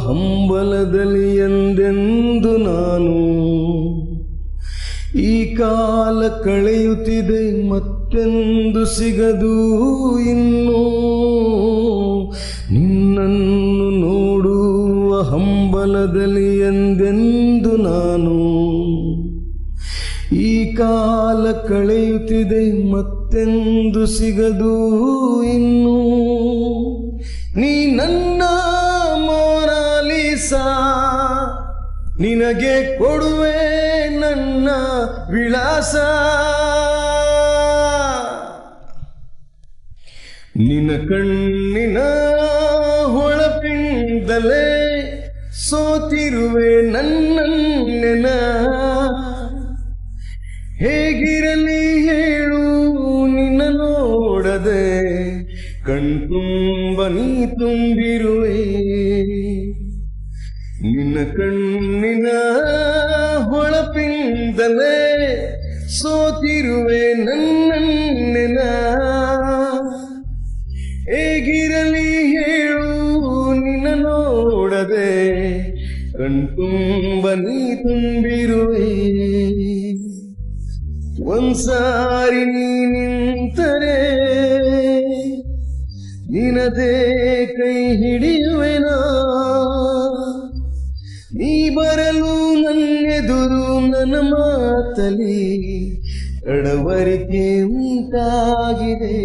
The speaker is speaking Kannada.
ಹಂಬಲದಲ್ಲಿ ಎಂದೆಂದು ನಾನು ಈ ಕಾಲ ಕಳೆಯುತ್ತಿದೆ ಮತ್ತೆಂದು ಸಿಗದು ಇನ್ನು ನಿನ್ನನ್ನು ನೋಡುವ ಹಂಬಲದಲ್ಲಿ ಎಂದೆಂದು ನಾನು ಈ ಕಾಲ ಕಳೆಯುತ್ತಿದೆ ಮತ್ತೆಂದು ಸಿಗದು ಇನ್ನು ನೀ ನನ್ನ ಮೊನಾಲಿಸಾ ನಿನಗೆ ಕೊಡುವೆ ನನ್ನ ವಿಳಾಸ ನಿನ್ನ ಕಣ್ಣಿನ ಹೊಳಪಿಂದಲೇ ಸೋತಿರುವೆ ನನ್ನನ್ನೆನ ಹೇಗಿರಲಿ ಹೇಳು ನಿನ್ನ ನೋಡದೆ ಕಣ್ತುಂಬ ನೀ ತುಂಬಿರುವೆ ನಿನ್ನ ಕಣ್ಣಿನ ಹೊಳಪಿಂದಲೇ ಸೋತಿರುವೆ ನನ್ನನ್ನೆನ ಹೇಗಿರಲಿ ಹೇಳು ನಿನ್ನ ನೋಡದೆ ಕಣ್ತುಂಬ ನೀ ತುಂಬಿರುವೆ ಒಂದ್ಸಾರಿ ನೀ ನಿಂತರೆ ನಿನದೇ ಕೈ ಹಿಡಿಯುವೆನಾ ನೀ ಬರಲು ನನ್ನೆದುರು ನನ್ನ ಮಾತಲಿ ಅಡವರಿಕೆ ಉಂಟಾಗಿದೆ